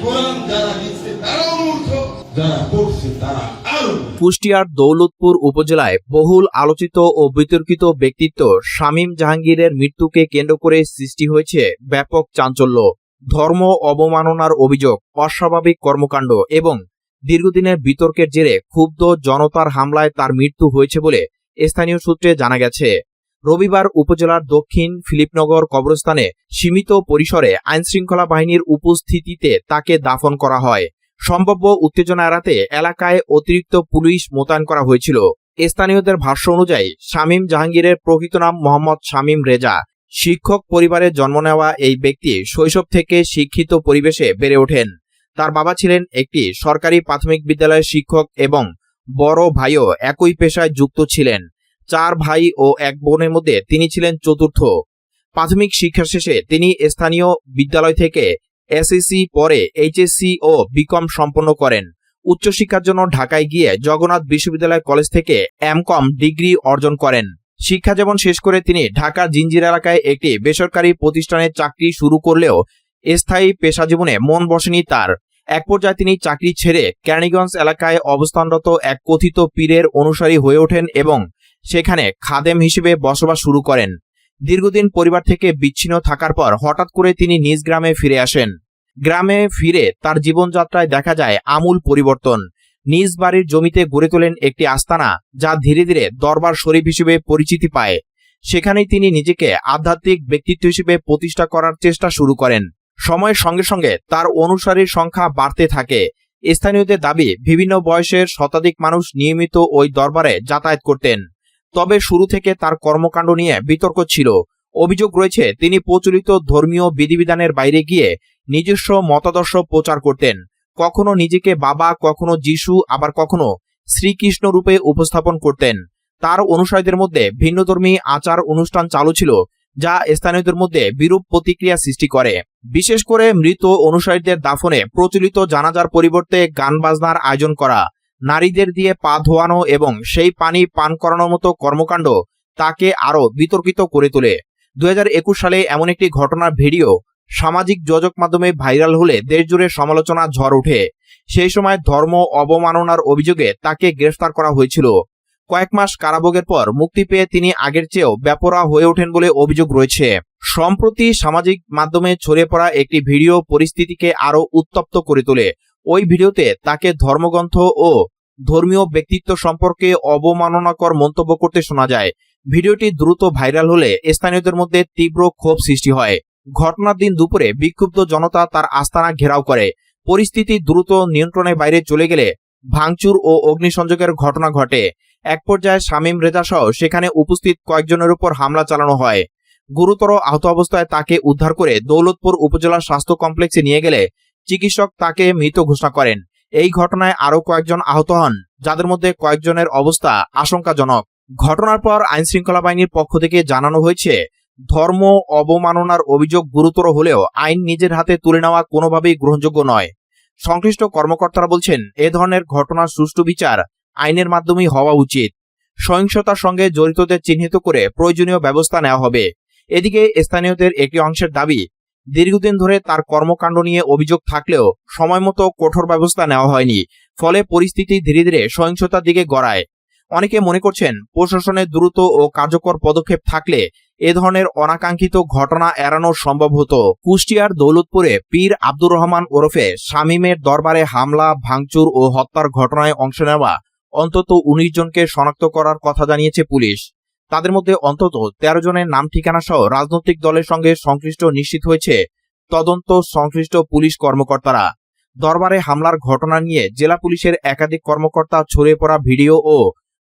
কোরআন যারা লিখছে তারাও মূর্খ, যারা পড়ছে তারা আরো। কুষ্টিয়ার দৌলতপুর উপজেলায় বহুল আলোচিত ও বিতর্কিত ব্যক্তিত্ব শামীম জাহাঙ্গীরের মৃত্যুকে কেন্দ্র করে সৃষ্টি হয়েছে ব্যাপক চাঞ্চল্য। ধর্ম অবমাননার অভিযোগ, অস্বাভাবিক কর্মকাণ্ড এবং দীর্ঘদিনের বিতর্কের জেরে ক্ষুব্ধ জনতার হামলায় তার মৃত্যু হয়েছে বলে স্থানীয় সূত্রে জানা গেছে। রবিবার উপজেলার দক্ষিণ ফিলিপনগর কবরস্থানে সীমিত পরিসরে আইনশৃঙ্খলা বাহিনীর উপস্থিতিতে তাকে দাফন করা হয়। সম্ভাব্য উত্তেজনা এড়াতে এলাকায় অতিরিক্ত পুলিশ মোতায়েন করা হয়েছিল। স্থানীয়দের ভাষ্য অনুযায়ী শামীম জাহাঙ্গীরের প্রকৃত নাম মোহাম্মদ শামীম রেজা। শিক্ষক পরিবারে জন্ম নেওয়া এই ব্যক্তি শৈশব থেকে শিক্ষিত পরিবেশে বেড়ে ওঠেন। তার বাবা ছিলেন একটি সরকারি প্রাথমিক বিদ্যালয়ের শিক্ষক এবং বড় ভাইও একই পেশায় যুক্ত ছিলেন। 4 ভাই ও 1 বোনের মধ্যে তিনি ছিলেন চতুর্থ। প্রাথমিক শিক্ষা শেষে তিনি স্থানীয় বিদ্যালয় থেকে এসএসসি পরে এইচএসসি ও বিকম সম্পন্ন করেন। উচ্চশিক্ষার জন্য ঢাকায় গিয়ে জগন্নাথ বিশ্ববিদ্যালয় কলেজ থেকে এমকম ডিগ্রি অর্জন করেন। শিক্ষা জীবন শেষ করে তিনি ঢাকা জিঞ্জির এলাকায় একটি বেসরকারি প্রতিষ্ঠানে চাকরি শুরু করলেও স্থায়ী পেশা জীবনে মন বসেনি তার। এক পর্যায়ে তিনি চাকরি ছেড়ে কেরানীগঞ্জ এলাকায় অবস্থানরত এক কথিত পীরের অনুসারী হয়ে ওঠেন এবং সেখানে খাদেম হিসেবে বসবাস শুরু করেন। দীর্ঘদিন পরিবার থেকে বিচ্ছিন্ন থাকার পর হঠাৎ করে তিনি নিজ গ্রামে ফিরে আসেন। গ্রামে ফিরে তার জীবনযাত্রায় দেখা যায় আমূল পরিবর্তন। নিজ বাড়ির জমিতে গড়ে তোলেন একটি আস্তানা, যা ধীরে ধীরে দরবার শরীফ হিসেবে পরিচিতি পায়। সেখানেই তিনি নিজেকে আধ্যাত্মিক ব্যক্তিত্ব হিসেবে প্রতিষ্ঠা করার চেষ্টা শুরু করেন। সময়ের সঙ্গে সঙ্গে তার অনুসারীর সংখ্যা বাড়তে থাকে। স্থানীয়দের দাবি, বিভিন্ন বয়সের শতাধিক মানুষ নিয়মিত ওই দরবারে যাতায়াত করতেন। তবে শুরু থেকে তার কর্মকাণ্ড নিয়ে বিতর্ক ছিল। অভিযোগ রয়েছে তিনি প্রচলিত ধর্মীয় বিধিবিধানের বাইরে গিয়ে নিজস্ব মতাদর্শ প্রচার করতেন। কখনো নিজেকে বাবা, কখনো যিশু, আবার কখনো শ্রীকৃষ্ণ রূপে উপস্থাপন করতেন। তার অনুসারীদের মধ্যে ভিন্নধর্মী আচার অনুষ্ঠান চালু ছিল, যা স্থানীয়দের মধ্যে বিরূপ প্রতিক্রিয়া সৃষ্টি করে। বিশেষ করে মৃত অনুসারীদের দাফনে প্রচলিত জানাজার পরিবর্তে গান বাজনার আয়োজন করা, নারীদের দিয়ে পা ধোয়ানো এবং সেই পানি পান করানোর মতো কর্মকাণ্ড তাকে আরো বিতর্কিত করে তোলে। 2021 সালে এমন একটি ঘটনার ভিডিও সামাজিক যোগাযোগ মাধ্যমে ভাইরাল হলে দেশজুড়ে সমালোচনা ঝড় ওঠে। সেই সময় ধর্ম অবমাননার অভিযোগে তাকে গ্রেফতার করা হয়েছিল। কয়েক মাস কারাভোগের পর মুক্তি পেয়ে তিনি আগের চেয়েও বেপরোয়া হয়ে ওঠেন বলে অভিযোগ রয়েছে। সম্প্রতি সামাজিক মাধ্যমে ছড়িয়ে পড়া একটি ভিডিও পরিস্থিতিকে আরো উত্তপ্ত করে তোলে। ওই ভিডিওতে তাকে ধর্মগ্রন্থ ও ধর্মীয় ব্যক্তিত্ব সম্পর্কে অবমাননাকর মন্তব্য করতে শোনা যায়। ভিডিওটি দ্রুত ভাইরাল হলে স্থানীয়দের মধ্যে তীব্র ক্ষোভ সৃষ্টি হয়। ঘটনার দিন দুপুরে বিক্ষুব্ধ জনতা তার আস্তানা ঘেরাও করে। পরিস্থিতি দ্রুত নিয়ন্ত্রণের বাইরে চলে গেলে ভাঙচুর ও অগ্নিসংযোগের ঘটনা ঘটে। এক পর্যায়ে শামীম রেজা সহ সেখানে উপস্থিত কয়েকজনের উপর হামলা চালানো হয়। গুরুতর আহত অবস্থায় তাকে উদ্ধার করে দৌলতপুর উপজেলা স্বাস্থ্য কমপ্লেক্সে নিয়ে গেলে চিকিৎসক তাকে মৃত ঘোষণা করেন। এই ঘটনায় আরো কয়েকজন আহত হন, যাদের মধ্যে কয়েকজনের অবস্থা আশঙ্কাজনক। ঘটনার পর আইনশৃঙ্খলা বাহিনীর পক্ষ থেকে জানানো হয়েছে, ধর্ম অবমাননার অভিযোগ গুরুতর হলেও আইন নিজের হাতে তুলে নেওয়া কোনোভাবেই গ্রহণযোগ্য নয়। সংশ্লিষ্ট কর্মকর্তারা বলছেন, এ ধরনের ঘটনার সুষ্ঠু বিচার আইনের মাধ্যমেই হওয়া উচিত। সহিংসতার সঙ্গে জড়িতদের চিহ্নিত করে প্রয়োজনীয় ব্যবস্থা নেওয়া হবে। এদিকে স্থানীয়দের একটি অংশের দাবি, দীর্ঘদিন ধরে তার কর্মকাণ্ড নিয়ে অভিযোগ থাকলেও সময়মতো কঠোর ব্যবস্থা নেওয়া হয়নি, ফলে পরিস্থিতি ধীরে ধীরে সহিংসতার দিকে গড়ায়। অনেকে মনে করছেন, প্রশাসনের দ্রুত ও কার্যকর পদক্ষেপ থাকলে এ ধরনের অনাকাঙ্ক্ষিত ঘটনা এড়ানো সম্ভব হতো। কুষ্টিয়ার দৌলতপুরে পীর আব্দুর রহমান ওরফে শামীমের দরবারে হামলা, ভাঙচুর ও হত্যার ঘটনায় অংশ নেওয়া অন্তত 19 জনকে শনাক্ত করার কথা জানিয়েছে পুলিশ। তাদের মধ্যে অন্তত 13 জনের নাম ঠিকানা সহ রাজনৈতিক দলের সঙ্গে সংশ্লিষ্ট নিশ্চিত হয়েছে তদন্ত সংশ্লিষ্ট পুলিশ কর্মকর্তারা। দরবারে হামলার ঘটনা নিয়ে জেলা পুলিশের একাধিক কর্মকর্তা ছড়িয়ে পড়া ভিডিও ও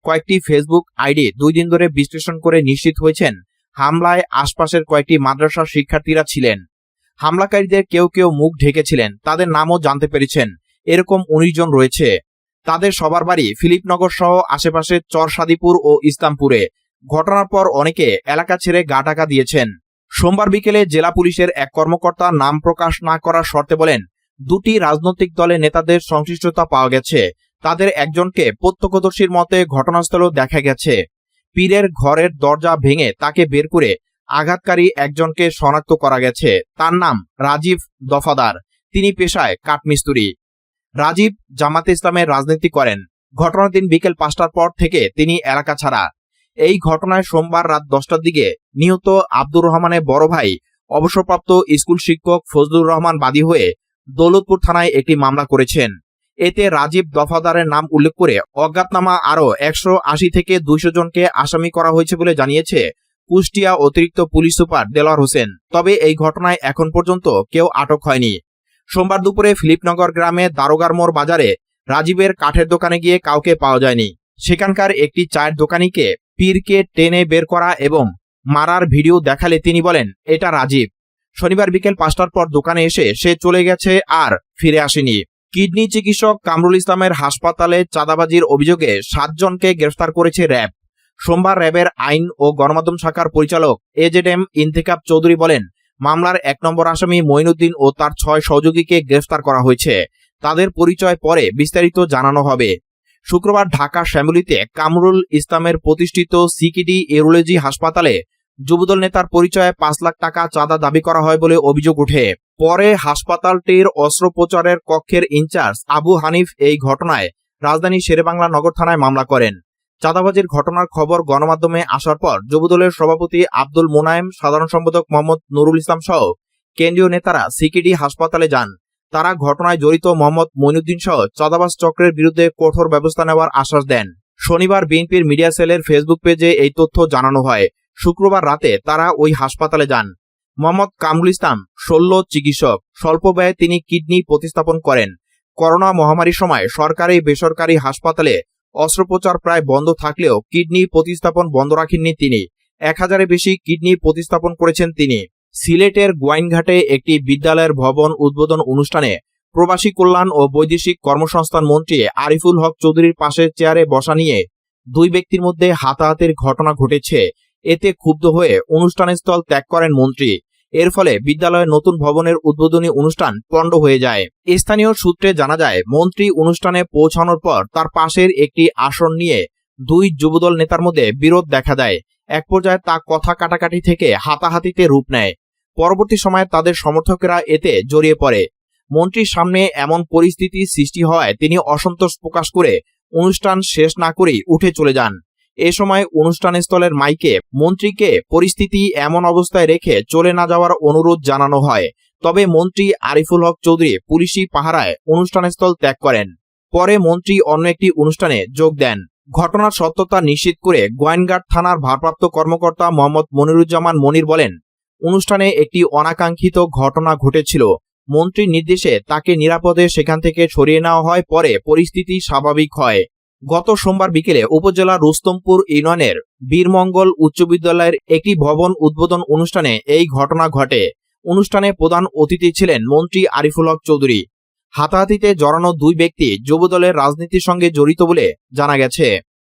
কয়েকটি ফেসবুক আইডি 2 দিন ধরে বিশ্লেষণ করে নিশ্চিত হয়েছেন হামলায় আশপাশের কয়েকটি মাদ্রাসার শিক্ষার্থীরা ছিলেন। হামলাকারীদের কেউ কেউ মুখ ঢেকেছিলেন, তাদের নামও জানতে পেরেছেন। এরকম 19 জন রয়েছে। তাদের সবার বাড়ি ফিলিপনগর সহ আশেপাশের চরসাদিপুর ও ইসলামপুরে। ঘটনার পর অনেকে এলাকা ছেড়ে গা ঢাকা দিয়েছেন। সোমবার বিকেলে জেলা পুলিশের এক কর্মকর্তা নাম প্রকাশ না করার শর্তে বলেন, 2টি রাজনৈতিক দলের নেতাদের সংশ্লিষ্টতা পাওয়া গেছে। তাদের একজনকে প্রত্যক্ষদর্শীর মতে ঘটনাস্থলেও দেখা গেছে। পীরের ঘরের দরজা ভেঙে তাকে বের করে আঘাতকারী একজনকে শনাক্ত করা গেছে। তার নাম রাজীব দফাদার। তিনি পেশায় কাঠমিস্ত্রি। রাজীব জামাতে ইসলামের রাজনীতি করেন। ঘটনার দিন বিকেল 5টার পর থেকে তিনি এলাকা ছাড়া। এই ঘটনায় সোমবার রাত 10টার দিকে নিহত আব্দুর রহমানের বড় ভাই অবসরপ্রাপ্ত স্কুল শিক্ষক ফজলুর রহমান বাদী হয়ে দৌলতপুর থানায় একটি মামলা করেছেন। এতে রাজীব দফাদারের নাম উল্লেখ করে অজ্ঞাতনামা আরও 180 থেকে 200 জনকে আসামি করা হয়েছে বলে জানিয়েছে কুষ্টিয়া অতিরিক্ত পুলিশ সুপার দেলোয়ার হোসেন। তবে এই ঘটনায় এখন পর্যন্ত কেউ আটক হয়নি। সোমবার দুপুরে ফিলিপনগর গ্রামে দারোগার মোড় বাজারে রাজীবের কাঠের দোকানে গিয়ে কাউকে পাওয়া যায়নি। সেখানকার একটি চায়ের দোকানিকে পীরকে টেনে বের করা এবং মারার ভিডিও দেখালে তিনি বলেন, এটা রাজীব। শনিবার বিকেল 5টার পর দোকানে এসে সে চলে গেছে আর ফিরে আসেনি। কিডনি চিকিৎসক কামরুল ইসলামের হাসপাতালে চাঁদাবাজির অভিযোগে 7 জনকে গ্রেফতার করেছে র্যাব। সোমবার র্যাবের আইন ও গণমাধ্যম শাখার পরিচালক এজেডএম ইন্তেখাব চৌধুরী বলেন, মামলার 1 নম্বর আসামি মঈনুদ্দিন ও তার 6 সহযোগীকে গ্রেফতার করা হয়েছে। তাদের পরিচয় পরে বিস্তারিত জানানো হবে। শুক্রবার ঢাকা শ্যামলীতে কামরুল ইসলামের প্রতিষ্ঠিত সিকিডি ইউরোলজি হাসপাতালে যুবদল নেতার পরিচয়ে 5 লাখ টাকা চাঁদা দাবি করা হয় বলে অভিযোগ ওঠে। পরে হাসপাতালটির অস্ত্রোপচারের কক্ষের ইনচার্জ আবু হানিফ এই ঘটনায় রাজধানী শেরেবাংলা নগর থানায় মামলা করেন। চাঁদাবাজির ঘটনার খবর গণমাধ্যমে আসার পর যুবদলের সভাপতি আব্দুল মোনায়েম, সাধারণ সম্পাদক মোহাম্মদ নুরুল ইসলাম সহ কেন্দ্রীয় নেতারা সিকিডি হাসপাতালে যান। তারা ঘটনায় জড়িত মোহাম্মদ মঈনুদ্দিন সহ চাঁদাবাজ চক্রের বিরুদ্ধে কঠোর ব্যবস্থা নেওয়ার আশ্বাস দেন। শনিবার বিএনপির মিডিয়া সেলের ফেসবুক পেজে এই তথ্য জানানো হয়। শুক্রবার রাতে তারা ওই হাসপাতালে যান। মোহাম্মদ কামরুল ইসলাম শল্য চিকিৎসক। স্বল্প ব্যয়ে তিনি কিডনি প্রতিস্থাপন করেন। করোনা মহামারীর সময় সরকারি বেসরকারি হাসপাতালে অস্ত্রোপচার প্রায় বন্ধ থাকলেও কিডনি প্রতিস্থাপন বন্ধ রাখেননি তিনি। 1000-এর বেশি কিডনি প্রতিস্থাপন করেছেন তিনি। সিলেটের গোয়াইনঘাটে একটি বিদ্যালয়ের ভবন উদ্বোধন অনুষ্ঠানে প্রবাসী কল্যাণ ও বৈদেশিক কর্মসংস্থান মন্ত্রী আরিফুল হক চৌধুরীর পাশে চেয়ারে বসা নিয়ে 2 ব্যক্তির মধ্যে হাতাহাতির ঘটনা ঘটেছে। এতে ক্ষুব্ধ হয়ে অনুষ্ঠানস্থল ত্যাগ করেন মন্ত্রী। এর ফলে বিদ্যালয়ের নতুন ভবনের উদ্বোধনী অনুষ্ঠান পণ্ড হয়ে যায়। স্থানীয় সূত্রে জানা যায়, মন্ত্রী অনুষ্ঠানে পৌঁছানোর পর তার পাশের একটি আসন নিয়ে 2 যুবদল নেতার মধ্যে বিরোধ দেখা দেয়। এক পর্যায়ে তা কথা কাটাকাটি থেকে হাতাহাতিতে রূপ নেয়। পরবর্তী সময়ে তাদের সমর্থকেরা এতে জড়িয়ে পড়ে। মন্ত্রীর সামনে এমন পরিস্থিতি সৃষ্টি হওয়ায় তিনি অসন্তোষ প্রকাশ করে অনুষ্ঠান শেষ না করেই উঠে চলে যান। এ সময় অনুষ্ঠানস্থলের মাইকে মন্ত্রীকে পরিস্থিতি এমন অবস্থায় রেখে চলে না যাওয়ার অনুরোধ জানানো হয়। তবে মন্ত্রী আরিফুল হক চৌধুরী পুলিশি পাহারায় অনুষ্ঠানস্থল ত্যাগ করেন। পরে মন্ত্রী অন্য একটি অনুষ্ঠানে যোগ দেন। ঘটনার সত্যতা নিশ্চিত করে গোয়াইনঘাট থানার ভারপ্রাপ্ত কর্মকর্তা মোহাম্মদ মনিরুজ্জামান মনির বলেন, অনুষ্ঠানে একটি অনাকাঙ্ক্ষিত ঘটনা ঘটেছিল। মন্ত্রীর নির্দেশে তাকে নিরাপদে সেখান থেকে সরিয়ে নেওয়া হয়। পরে পরিস্থিতি স্বাভাবিক হয়। গত সোমবার বিকেলে উপজেলা রুস্তমপুর ইউনিয়নের বীরমঙ্গল উচ্চ বিদ্যালয়ের একটি ভবন উদ্বোধন অনুষ্ঠানে এই ঘটনা ঘটে। অনুষ্ঠানে প্রধান অতিথি ছিলেন মন্ত্রী আরিফুল হক চৌধুরী। হাতাহাতিতে জড়ানো 2 ব্যক্তি যুবদলের রাজনীতির সঙ্গে জড়িত বলে জানা গেছে।